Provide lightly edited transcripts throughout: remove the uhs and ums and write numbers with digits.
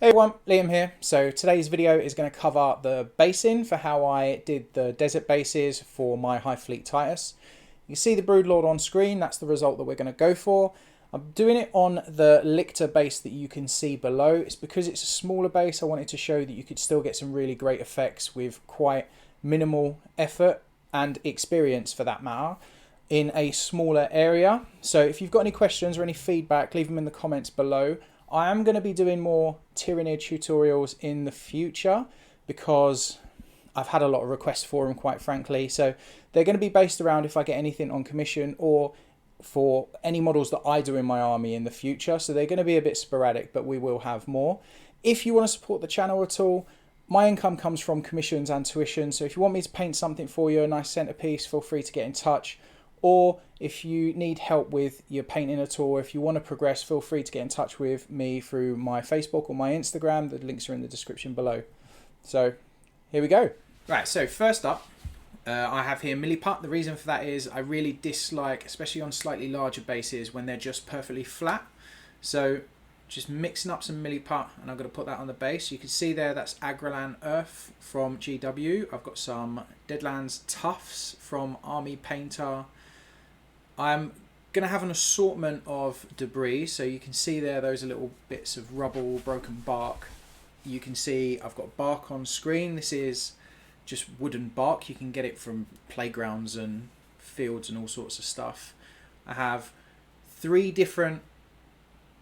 Hey everyone, Liam here. So today's video is going to cover the basing for how I did the desert bases for my High Fleet Titus. You can see the Broodlord on screen, that's the result that we're going to go for. I'm doing it on the Lictor base that you can see below. It's because it's a smaller base, I wanted to show that you could still get some really great effects with quite minimal effort and experience for that matter in a smaller area. So if you've got any questions or any feedback, leave them in the comments below. I am going to be doing more Tyranid tutorials in the future because I've had a lot of requests for them, quite frankly. So they're going to be based around if I get anything on commission or for any models that I do in my army in the future. So they're going to be a bit sporadic, but we will have more. If you want to support the channel at all, my income comes from commissions and tuition. So if you want me to paint something for you, a nice centerpiece, feel free to get in touch. Or if you need help with your painting at all, if you want to progress, feel free to get in touch with me through my Facebook or my Instagram. The links are in the description below. So here we go. Right, so first up, I have here milliput. The reason for that is I really dislike, especially on slightly larger bases, when they're just perfectly flat. So just mixing up some milliput, and I'm going to put that on the base. You can see there that's Agralan Earth from GW. I've got some Deadlands Tufts from Army Painter. I'm going to have an assortment of debris, so you can see there those are little bits of rubble, broken bark. You can see I've got bark on screen. This is just wooden bark. You can get it from playgrounds and fields and all sorts of stuff. I have 3 different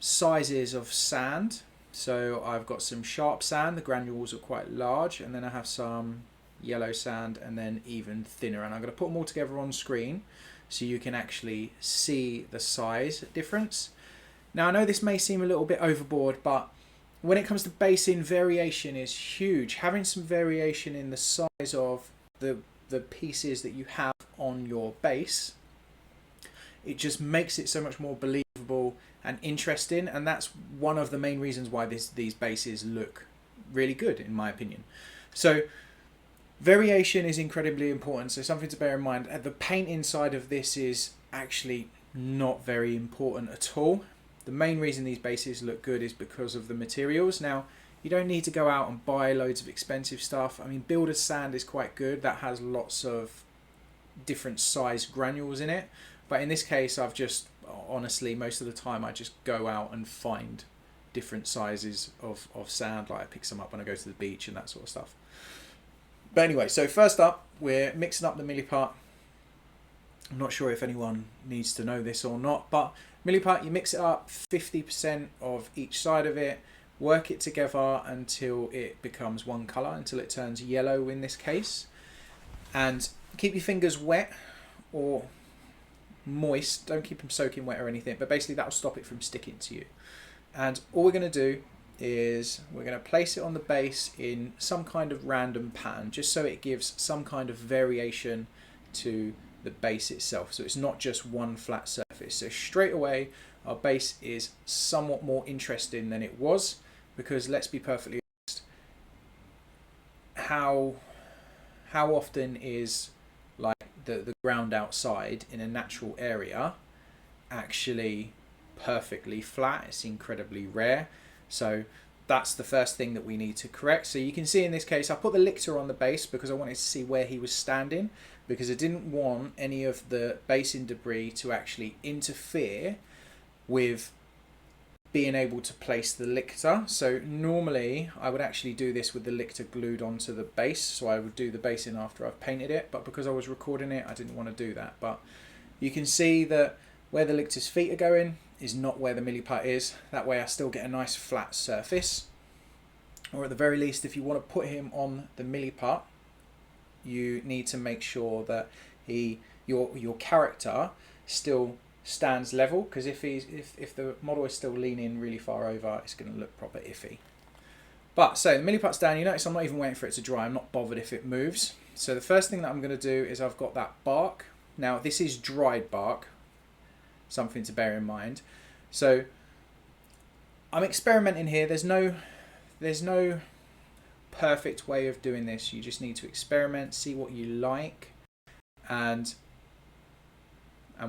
sizes of sand. So I've got some sharp sand, the granules are quite large, and then I have some yellow sand and then even thinner. And I'm going to put them all together on screen so you can actually see the size difference. Now I know this may seem a little bit overboard, but when it comes to basing, variation is huge. Having some variation in the size of the pieces that you have on your base, it just makes it so much more believable and interesting, and that's one of the main reasons why these bases look really good, in my opinion. So variation is incredibly important, so something to bear in mind. The paint inside of this is actually not very important at all. The main reason these bases look good is because of the materials. Now, you don't need to go out and buy loads of expensive stuff. I mean, builder's sand is quite good. That has lots of different size granules in it. But in this case, I've just, honestly, most of the time, I just go out and find different sizes of sand. Like I pick some up when I go to the beach and that sort of stuff. But anyway, so first up, we're mixing up the milliput. I'm not sure if anyone needs to know this or not, but milliput, you mix it up 50% of each side of it, work it together until it becomes one colour, until it turns yellow in this case. And keep your fingers wet or moist, don't keep them soaking wet or anything, but basically that will stop it from sticking to you. And all we're going to do is we're going to place it on the base in some kind of random pattern, just so it gives some kind of variation to the base itself, so it's not just one flat surface. So straight away our base is somewhat more interesting than it was, because let's be perfectly honest, how often is like the ground outside in a natural area actually perfectly flat? It's incredibly rare. So that's the first thing that we need to correct. So you can see in this case, I put the lictor on the base because I wanted to see where he was standing, because I didn't want any of the basing debris to actually interfere with being able to place the lictor. So normally I would actually do this with the lictor glued onto the base. So I would do the basing after I've painted it, but because I was recording it, I didn't want to do that. But you can see that where the lictor's feet are going is not where the milliput is. That way I still get a nice flat surface. Or at the very least, if you want to put him on the milliput, you need to make sure that your character still stands level, because if the model is still leaning really far over, it's going to look proper iffy. But so the milliput's down. You notice I'm not even waiting for it to dry. I'm not bothered if it moves. So the first thing that I'm going to do is I've got that bark. Now this is dried bark, something to bear in mind. So I'm experimenting here. There's no perfect way of doing this. You just need to experiment, see what you like, and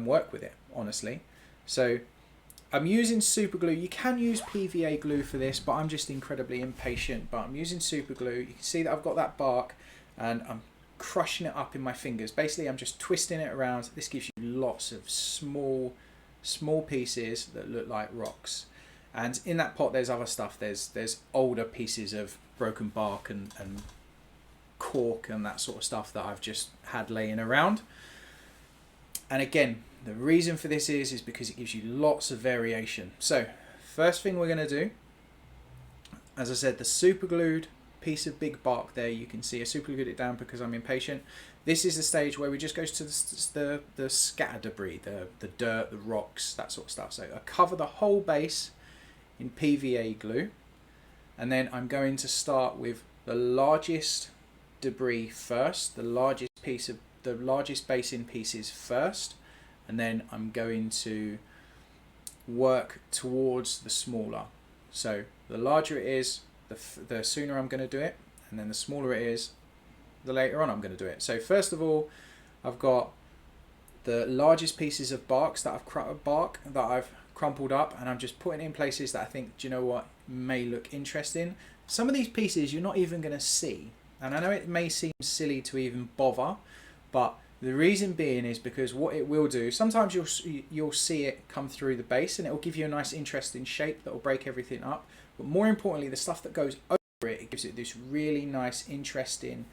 work with it, honestly. So I'm using super glue. You can use PVA glue for this, but I'm just incredibly impatient. But I'm using super glue. You can see that I've got that bark and I'm crushing it up in my fingers. Basically, I'm just twisting it around. This gives you lots of small pieces that look like rocks. And in that pot, there's other stuff. There's older pieces of broken bark and cork and that sort of stuff that I've just had laying around. And again, the reason for this is because it gives you lots of variation. So first thing we're going to do, as I said, the super glued piece of big bark there, you can see I super glued it down because I'm impatient. This is the stage where we just go to the scatter debris, the dirt, the rocks, that sort of stuff. So I cover the whole base in PVA glue, and then I'm going to start with the largest debris first, the largest basin pieces first, and then I'm going to work towards the smaller. So the larger it is, the sooner I'm going to do it, and then the smaller it is, the later on I'm going to do it. So first of all, I've got the largest pieces of bark that I've crumpled up, and I'm just putting it in places that I think, do you know what, may look interesting. Some of these pieces you're not even going to see, and I know it may seem silly to even bother, but the reason being is because what it will do, sometimes you'll see it come through the base and it will give you a nice interesting shape that will break everything up. But more importantly, the stuff that goes over it, it gives it this really nice, interesting,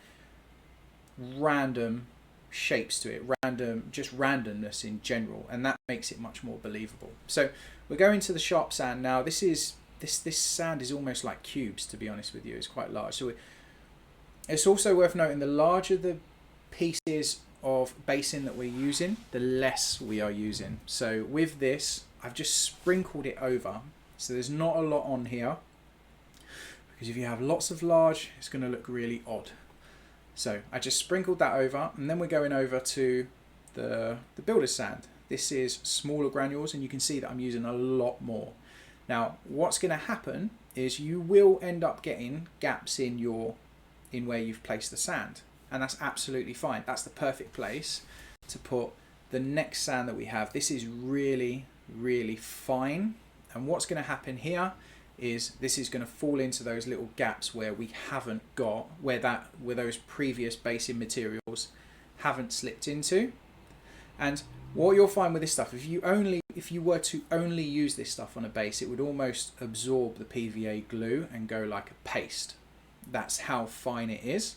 random shapes to it, just randomness in general, and that makes it much more believable. So we're going to the sharp sand now. This sand is almost like cubes, to be honest with you. It's quite large. So it's also worth noting, the larger the pieces of basin that we're using, the less we are using. So with this, I've just sprinkled it over, so there's not a lot on here, because if you have lots of large, it's going to look really odd. So I just sprinkled that over, and then we're going over to the builder's sand. This is smaller granules, and you can see that I'm using a lot more. Now what's going to happen is you will end up getting gaps in where you've placed the sand, and that's absolutely fine. That's the perfect place to put the next sand that we have. This is really, really fine, and what's going to happen here is this is going to fall into those little gaps where we haven't got, where those previous basin materials haven't slipped into. And what you'll find with this stuff, if you were to only use this stuff on a base, it would almost absorb the PVA glue and go like a paste. That's how fine it is.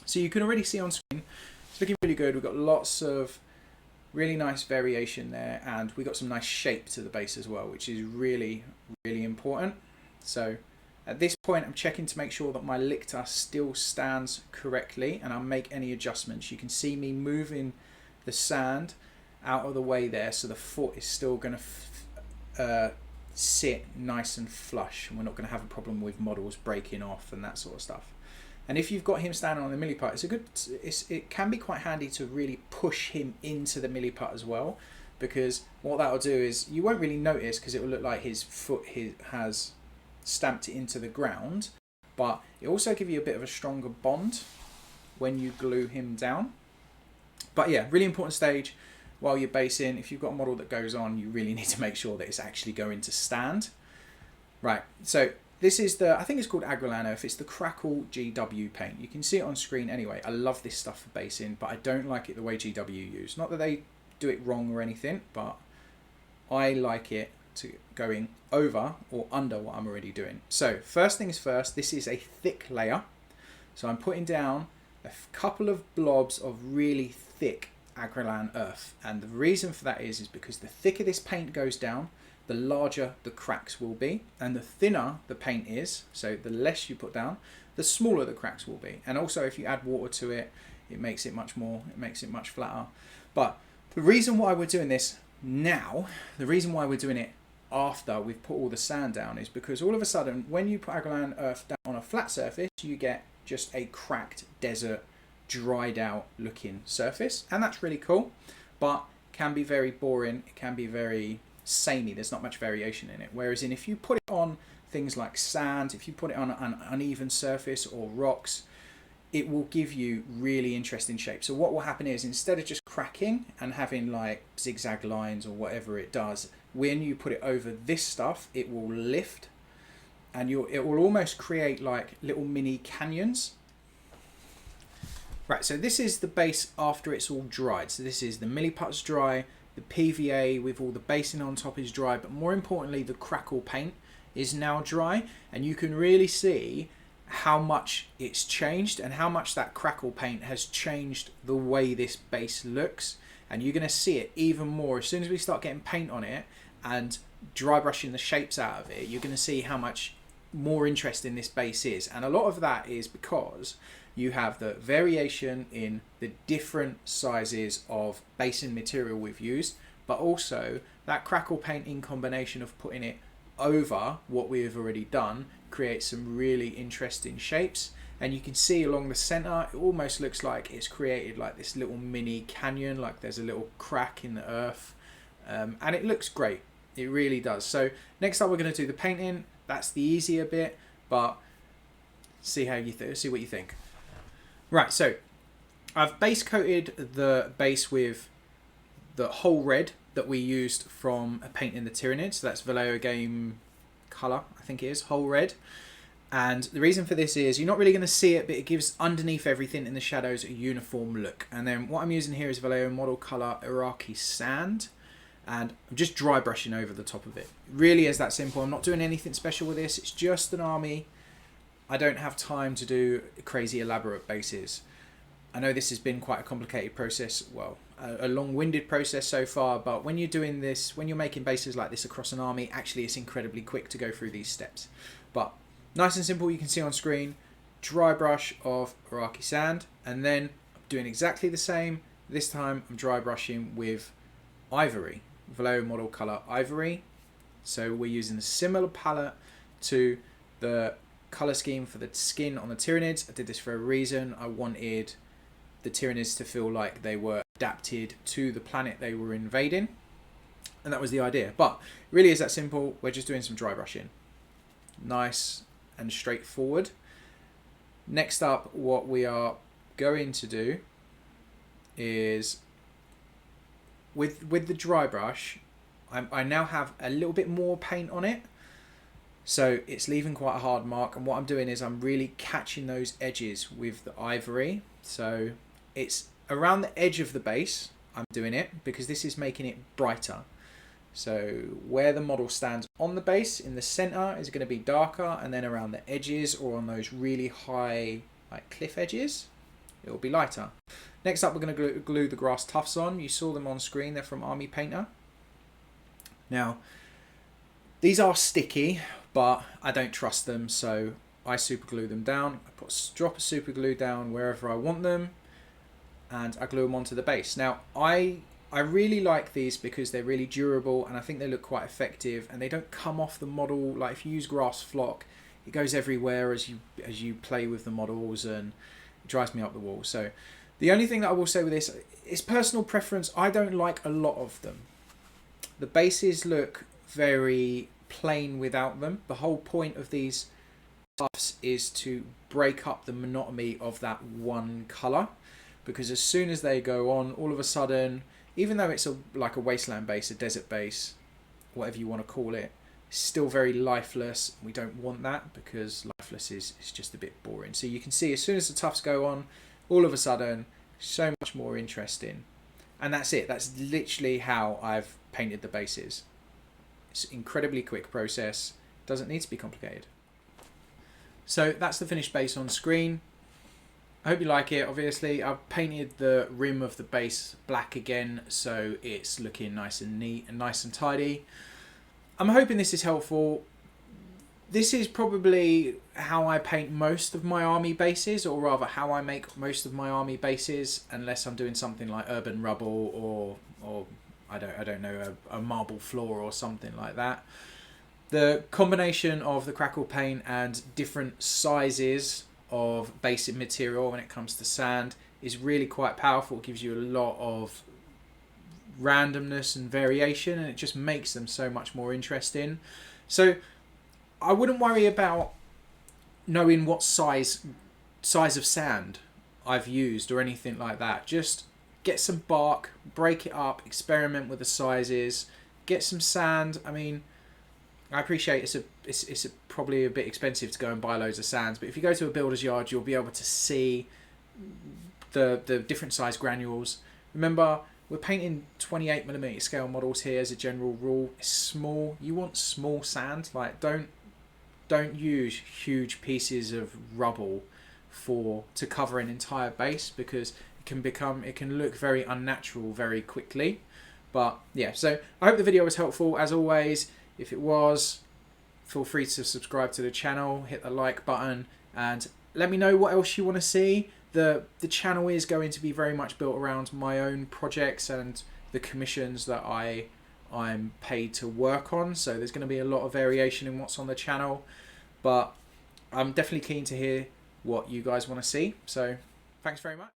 So you can already see on screen, it's looking really good. We've got lots of really nice variation there, and we got some nice shape to the base as well, which is really, really important. So at this point, I'm checking to make sure that my lictor still stands correctly, and I'll make any adjustments. You can see me moving the sand out of the way there, so the foot is still going to sit nice and flush, and we're not going to have a problem with models breaking off and that sort of stuff. And if you've got him standing on the milliput, it can be quite handy to really push him into the milliput as well, because what that'll do is you won't really notice, because it will look like his foot has stamped it into the ground, but it also give you a bit of a stronger bond when you glue him down. But yeah, really important stage while you're basing. If you've got a model that goes on, you really need to make sure that it's actually going to stand. Right, so this is I think it's called Agrellan Earth. It's the Crackle GW paint. You can see it on screen anyway. I love this stuff for basing, but I don't like it the way GW use. Not that they do it wrong or anything, but I like it to going over or under what I'm already doing. So first things first, this is a thick layer. So I'm putting down a couple of blobs of really thick Agrellan Earth. And the reason for that is because the thicker this paint goes down, the larger the cracks will be, and the thinner the paint is, so the less you put down, the smaller the cracks will be. And also if you add water to it, it makes it much flatter. But the reason why we're doing this now, the reason why we're doing it after we've put all the sand down, is because all of a sudden when you put Agrellan Earth down on a flat surface, you get just a cracked desert, dried out looking surface, and that's really cool, but can be very boring. It can be very samey. There's not much variation in it. Whereas if you put it on things like sand, if you put it on an uneven surface or rocks, it will give you really interesting shapes. So what will happen is, instead of just cracking and having like zigzag lines or whatever it does, when you put it over this stuff, it will lift, and it will almost create like little mini canyons. Right, so this is the base after it's all dried. So this is the milliput's dry, the PVA with all the basing on top is dry, but more importantly, the crackle paint is now dry, and you can really see how much it's changed and how much that crackle paint has changed the way this base looks. And you're going to see it even more as soon as we start getting paint on it and dry brushing the shapes out of it. You're going to see how much more interesting this base is, and a lot of that is because you have the variation in the different sizes of basing material we've used, but also that crackle paint in combination of putting it over what we have already done creates some really interesting shapes. And you can see along the center, it almost looks like it's created like this little mini canyon, like there's a little crack in the earth, and it looks great. It really does. So next up we're going to do the painting. That's the easier bit, but see how you see what you think. Right, so I've base coated the base with the whole red that we used from painting the Tyranids. So that's Vallejo Game Color, I think it is, whole red. And the reason for this is you're not really going to see it, but it gives underneath everything in the shadows a uniform look. And then what I'm using here is Vallejo Model Color Iraqi Sand, and I'm just dry brushing over the top of it. It really is that simple. I'm not doing anything special with this. It's just an army. I don't have time to do crazy elaborate bases. I know this has been quite a complicated process, well, a long-winded process so far, but when you're doing this, when you're making bases like this across an army, actually it's incredibly quick to go through these steps. But nice and simple, you can see on screen, dry brush of Iraqi Sand, and then I'm doing exactly the same. This time I'm dry brushing with Ivory, Vallejo Model Color Ivory. So we're using a similar palette to the color scheme for the skin on the Tyranids. I did this for a reason. I wanted the Tyranids to feel like they were adapted to the planet they were invading, and that was the idea. But it really is that simple. We're just doing some dry brushing, nice and straightforward. Next up, what we are going to do is with the dry brush, I now have a little bit more paint on it, so it's leaving quite a hard mark, and what I'm doing is I'm really catching those edges with the ivory. So it's around the edge of the base I'm doing it, because this is making it brighter. So where the model stands on the base in the center is going to be darker, and then around the edges or on those really high like cliff edges it will be lighter. Next up we're going to glue the grass tufts on. You saw them on screen, they're from Army Painter. Now these are sticky, but I don't trust them, so I super glue them down. I put a drop of super glue down wherever I want them, and I glue them onto the base. Now I really like these because they're really durable, and I think they look quite effective, and they don't come off the model. Like if you use grass flock, it goes everywhere as you play with the models, and it drives me up the wall. So the only thing that I will say with this is personal preference. I don't like a lot of them. The bases look very plain without them. The whole point of these tufts is to break up the monotony of that one color, because as soon as they go on, all of a sudden, even though it's like a wasteland base, a desert base, whatever you want to call it, it's still very lifeless. We don't want that, because lifeless is just a bit boring. So you can see as soon as the tufts go on, all of a sudden, so much more interesting. And that's it. That's literally how I've painted the bases. It's an incredibly quick process. Doesn't need to be complicated. So that's the finished base on screen. I hope you like it. Obviously I've painted the rim of the base black again, so it's looking nice and neat and nice and tidy. I'm hoping this is helpful. This is probably how I paint most of my army bases, or rather how I make most of my army bases, unless I'm doing something like urban rubble or I don't know, a marble floor or something like that. The combination of the crackle paint and different sizes of basic material when it comes to sand is really quite powerful. It gives you a lot of randomness and variation, and it just makes them so much more interesting. So I wouldn't worry about knowing what size size of sand I've used or anything like that. Just get some bark, break it up, experiment with the sizes, get some sand. I mean, I appreciate it's probably a bit expensive to go and buy loads of sands, but if you go to a builder's yard, you'll be able to see the different size granules. Remember, we're painting 28mm scale models here as a general rule. It's small. You want small sand. Like, don't use huge pieces of rubble to cover an entire base, because it can look very unnatural very quickly. But yeah, so I hope the video was helpful. As always, if it was, feel free to subscribe to the channel, hit the like button, and let me know what else you want to see. The channel is going to be very much built around my own projects and the commissions that I'm paid to work on, so there's going to be a lot of variation in what's on the channel, but I'm definitely keen to hear what you guys want to see. So thanks very much.